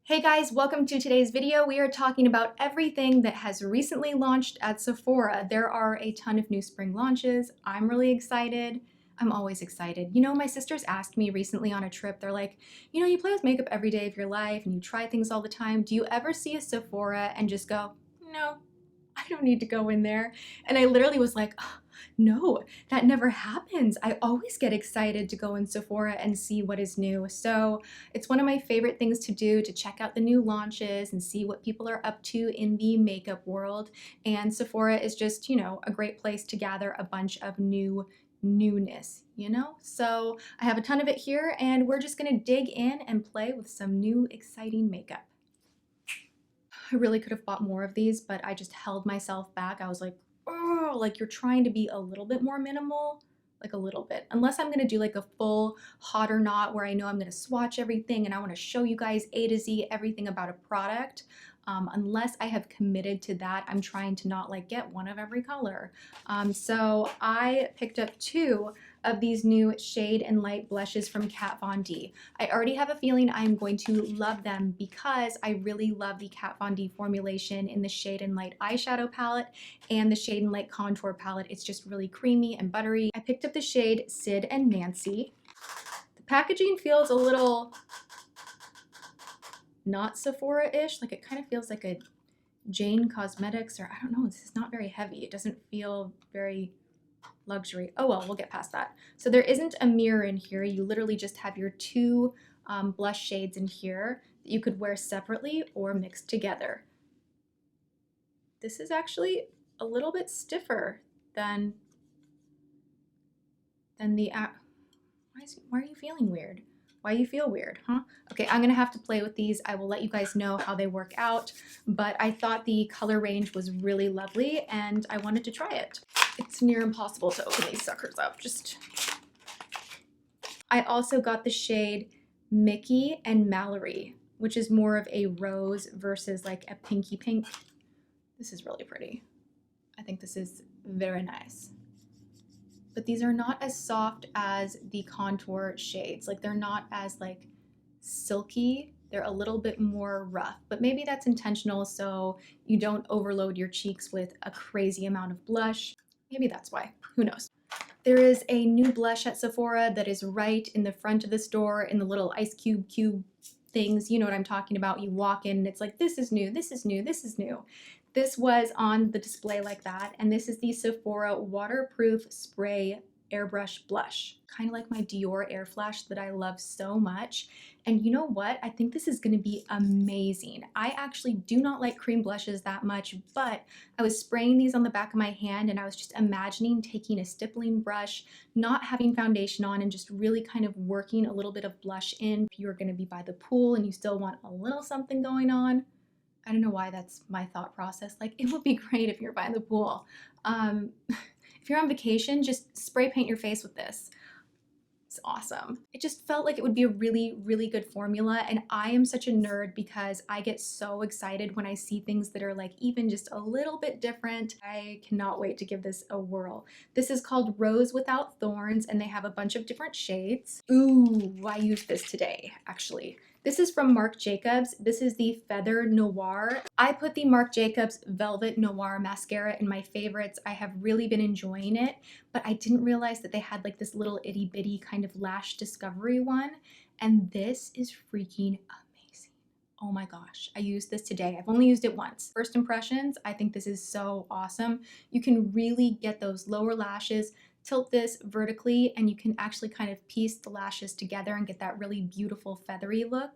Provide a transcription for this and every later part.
Hey guys, welcome to today's video. We are talking about everything that has recently launched at Sephora. There are a ton of new spring launches. I'm really excited. I'm always excited. You know, my sisters asked me recently on a trip, they're like, you play with makeup every day of your life and you try things all the time. Do you ever see a Sephora and just go, no, I don't need to go in there? And I literally was like, oh, no, that never happens. I always get excited to go in Sephora and see what is new. So it's one of my favorite things to do, to check out the new launches and see what people are up to in the makeup world. And Sephora is just, a great place to gather a bunch of newness, So I have a ton of it here and we're just gonna dig in and play with some new exciting makeup. I really could have bought more of these, but I just held myself back. I was like, oh, like you're trying to be a little bit more minimal, like a little bit. Unless I'm gonna do like a full hot or not where I know I'm gonna swatch everything and I wanna show you guys A to Z everything about a product. Unless I have committed to that, I'm trying to not like get one of every color. So I picked up two of these new Shade and Light blushes from Kat Von D. I already have a feeling I'm going to love them because I really love the Kat Von D formulation in the Shade and Light eyeshadow palette and the Shade and Light contour palette. It's just really creamy and buttery. I picked up the shade Sid and Nancy. The packaging feels a little not Sephora-ish, like it kind of feels like a Jane Cosmetics, or I don't know, this is not very heavy. It doesn't feel very luxury. Oh well, we'll get past that. So there isn't a mirror in here. You literally just have your two blush shades in here that you could wear separately or mixed together. This is actually a little bit stiffer than the, why are you feeling weird? Why you feel weird, huh? Okay, I'm gonna have to play with these. I will let you guys know how they work out, but I thought the color range was really lovely and I wanted to try it. It's near impossible to open these suckers up. I also got the shade Mickey and Mallory, which is more of a rose versus like a pinky pink. This is really pretty. I think this is very nice. But these are not as soft as the contour shades. Like they're not as like silky. They're a little bit more rough, but maybe that's intentional so you don't overload your cheeks with a crazy amount of blush. Maybe that's why, who knows. There is a new blush at Sephora that is right in the front of the store in the little ice cube things. You know what I'm talking about. You walk in and it's like, this is new, this is new, this is new. This was on the display like that, and this is the Sephora Waterproof Spray Airbrush Blush. Kind of like my Dior Air Flash that I love so much. And you know what? I think this is gonna be amazing. I actually do not like cream blushes that much, but I was spraying these on the back of my hand and I was just imagining taking a stippling brush, not having foundation on, and just really kind of working a little bit of blush in. If you're gonna be by the pool and you still want a little something going on, I don't know why that's my thought process. Like, it would be great if you're by the pool. If you're on vacation, just spray paint your face with this. It's awesome. It just felt like it would be a really, really good formula. And I am such a nerd because I get so excited when I see things that are like even just a little bit different. I cannot wait to give this a whirl. This is called Rose Without Thorns and they have a bunch of different shades. Ooh, I used this today, actually. This is from Marc Jacobs. This is the Feather Noir. I put the Marc Jacobs Velvet Noir mascara in my favorites. I have really been enjoying it, but I didn't realize that they had like this little itty bitty kind of lash discovery one. And this is freaking amazing. Oh my gosh, I used this today. I've only used it once. First impressions, I think this is so awesome. You can really get those lower lashes, tilt this vertically, and you can actually kind of piece the lashes together and get that really beautiful feathery look,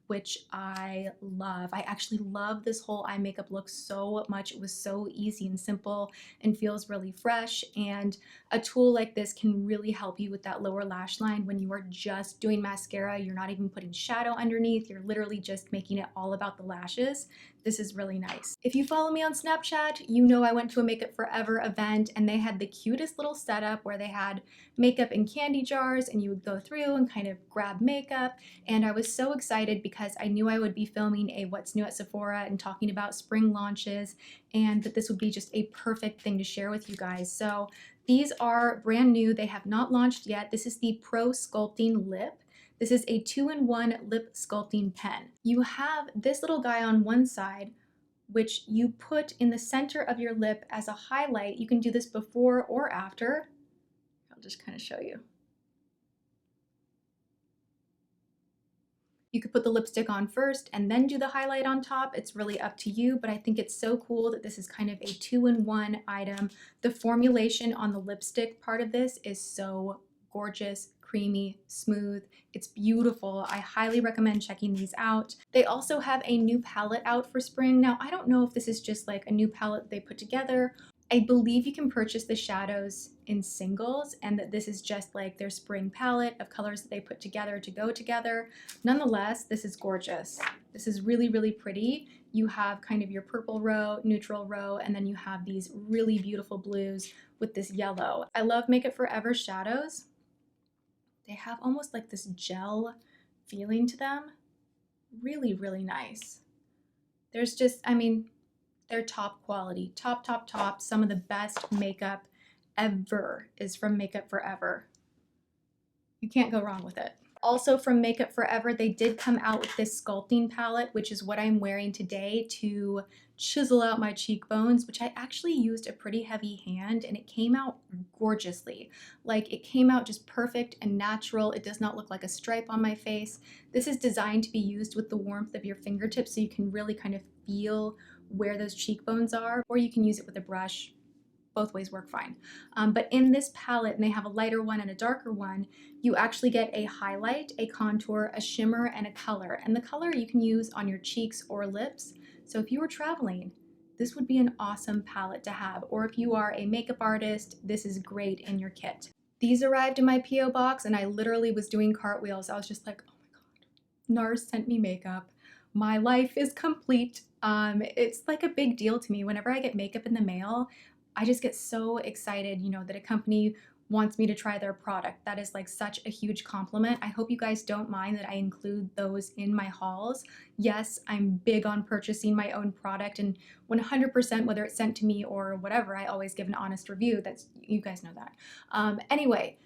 which I love. I actually love this whole eye makeup look so much. It was so easy and simple and feels really fresh. And a tool like this can really help you with that lower lash line when you are just doing mascara. You're not even putting shadow underneath. You're literally just making it all about the lashes. This is really nice. If you follow me on Snapchat, you know I went to a Makeup Forever event and they had the cutest little setup where they had makeup in candy jars and you would go through and kind of grab makeup. And I was so excited because I knew I would be filming a What's New at Sephora and talking about spring launches and that this would be just a perfect thing to share with you guys. So these are brand new. They have not launched yet. This is the Pro Sculpting Lip. This is a 2-in-1 lip sculpting pen. You have this little guy on one side, which you put in the center of your lip as a highlight. You can do this before or after. I'll just kind of show you. You could put the lipstick on first and then do the highlight on top. It's really up to you, but I think it's so cool that this is kind of a 2-in-1 item. The formulation on the lipstick part of this is so gorgeous, creamy, smooth. It's beautiful. I highly recommend checking these out. They also have a new palette out for spring. Now, I don't know if this is just like a new palette they put together. I believe you can purchase the shadows in singles and that this is just like their spring palette of colors that they put together to go together. Nonetheless, this is gorgeous. This is really, really pretty. You have kind of your purple row, neutral row, and then you have these really beautiful blues with this yellow. I love Makeup Forever shadows. They have almost like this gel feeling to them. Really, really nice. There's just, I mean, they're top quality, top. Some of the best makeup ever is from Makeup Forever. You can't go wrong with it. Also from Makeup Forever, they did come out with this sculpting palette, which is what I'm wearing today to chisel out my cheekbones, which I actually used a pretty heavy hand and it came out gorgeously. Like it came out just perfect and natural. It does not look like a stripe on my face. This is designed to be used with the warmth of your fingertips so you can really kind of feel where those cheekbones are, or you can use it with a brush. Both ways work fine. But in this palette, and they have a lighter one and a darker one, you actually get a highlight, a contour, a shimmer, and a color. And the color you can use on your cheeks or lips. So if you were traveling, this would be an awesome palette to have. Or if you are a makeup artist, this is great in your kit. These arrived in my P.O. box and I literally was doing cartwheels. I was just like, oh my God, Nars sent me makeup. My life is complete. It's like a big deal to me. Whenever I get makeup in the mail, I just get so excited, you know, that a company wants me to try their product. That is like such a huge compliment. I hope you guys don't mind that I include those in my hauls. Yes, I'm big on purchasing my own product and 100%, whether it's sent to me or whatever, I always give an honest review. That's, you guys know that. Anyway,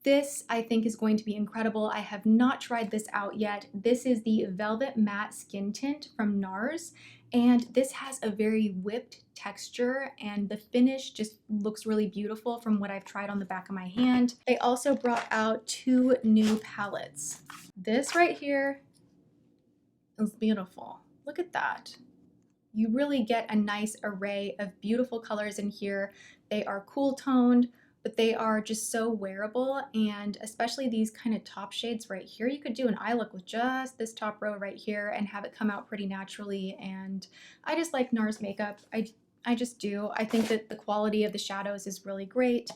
this I think is going to be incredible. I have not tried this out yet. This is the Velvet Matte Skin Tint from Nars, and this has a very whipped texture and the finish just looks really beautiful from what I've tried on the back of my hand. They also brought out 2 new palettes. This right here is beautiful. Look at that. You really get a nice array of beautiful colors in here. They are cool toned, but they are just so wearable, and especially these kind of top shades right here. You could do an eye look with just this top row right here and have it come out pretty naturally, and I just like Nars makeup. I just do. I think that the quality of the shadows is really great,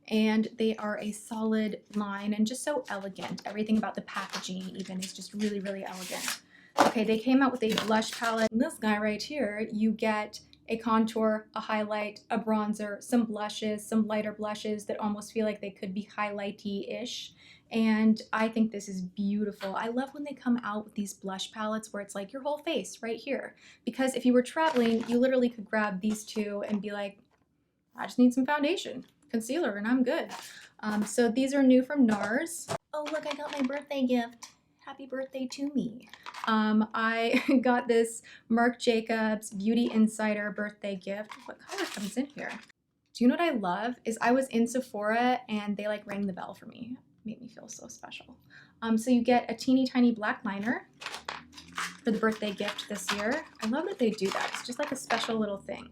and they are a solid line and just so elegant. Everything about the packaging even is just really, really elegant. Okay, they came out with a blush palette. In this guy right here, you get a contour, a highlight, a bronzer, some blushes, some lighter blushes that almost feel like they could be highlighty-ish. And I think this is beautiful. I love when they come out with these blush palettes where it's like your whole face right here. Because if you were traveling, you literally could grab these 2 and be like, I just need some foundation, concealer, and I'm good. So these are new from Nars. Oh, look, I got my birthday gift. Happy birthday to me. I got this Marc Jacobs Beauty Insider birthday gift. What color comes in here? Do you know what I love? Is I was in Sephora and they like rang the bell for me. It made me feel so special. So you get a teeny tiny black liner for the birthday gift this year. I love that they do that. It's just like a special little thing.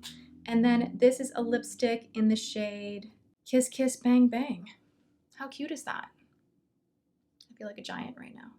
And then this is a lipstick in the shade Kiss Kiss Bang Bang. How cute is that? I feel like a giant right now.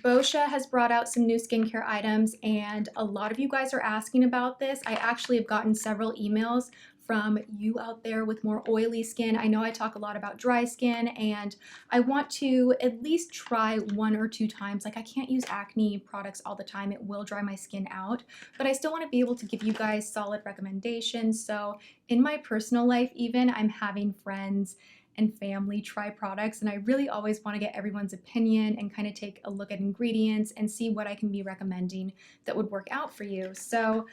Boscia has brought out some new skincare items, and a lot of you guys are asking about this. I actually have gotten several emails from you out there with more oily skin. I know I talk a lot about dry skin, and I want to at least try 1 or 2 times. Like, I can't use acne products all the time. It will dry my skin out, but I still want to be able to give you guys solid recommendations. So in my personal life even, I'm having friends and family try products, and I really always want to get everyone's opinion and kind of take a look at ingredients and see what I can be recommending that would work out for you. So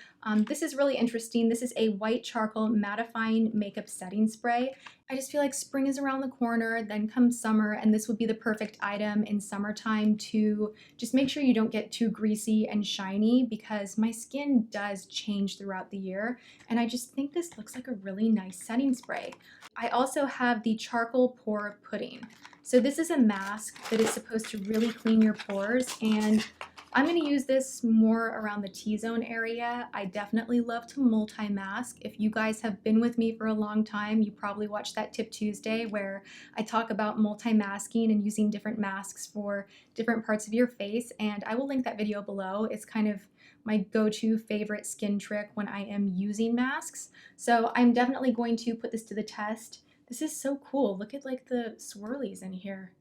this is really interesting. This is a white charcoal mattifying makeup setting spray, I just feel like spring is around the corner, then comes summer, and this would be the perfect item in summertime to just make sure you don't get too greasy and shiny, because my skin does change throughout the year, and I just think this looks like a really nice setting spray. I also have the charcoal pore pudding. So this is a mask that is supposed to really clean your pores, and I'm going to use this more around the T-zone area. I definitely love to multi-mask. If you guys have been with me for a long time, you probably watched that Tip Tuesday where I talk about multi-masking and using different masks for different parts of your face, and I will link that video below. It's kind of my go-to favorite skin trick when I am using masks. So I'm definitely going to put this to the test. This is so cool. Look at like the swirlies in here.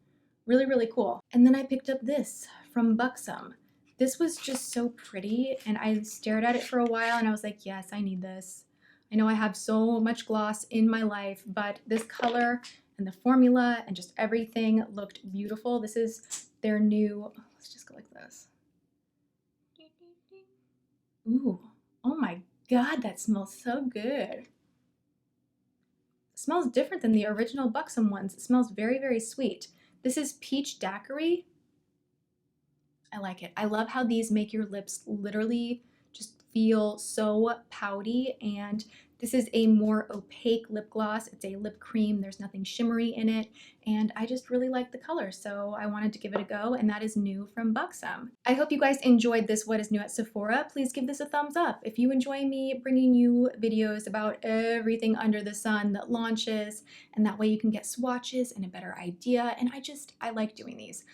Really, really cool. And then I picked up this from Buxom. This was just so pretty, and I stared at it for a while and I was like, yes, I need this. I know I have so much gloss in my life, but this color and the formula and just everything looked beautiful. This is their new, let's just go like this. Ooh, oh my God, that smells so good. It smells different than the original Buxom ones. It smells very, very sweet. This is Peach Daiquiri. I like it. I love how these make your lips literally just feel so pouty, and this is a more opaque lip gloss. It's a lip cream. There's nothing shimmery in it, and I just really like the color, so I wanted to give it a go, and that is new from Buxom. I hope you guys enjoyed this What is New at Sephora. Please give this a thumbs up. If you enjoy me bringing you videos about everything under the sun that launches, and that way you can get swatches and a better idea, and I like doing these.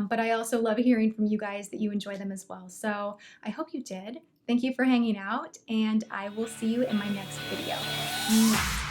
But I also love hearing from you guys that you enjoy them as well, so I hope you did. Thank you for hanging out, and I will see you in my next video. Mwah.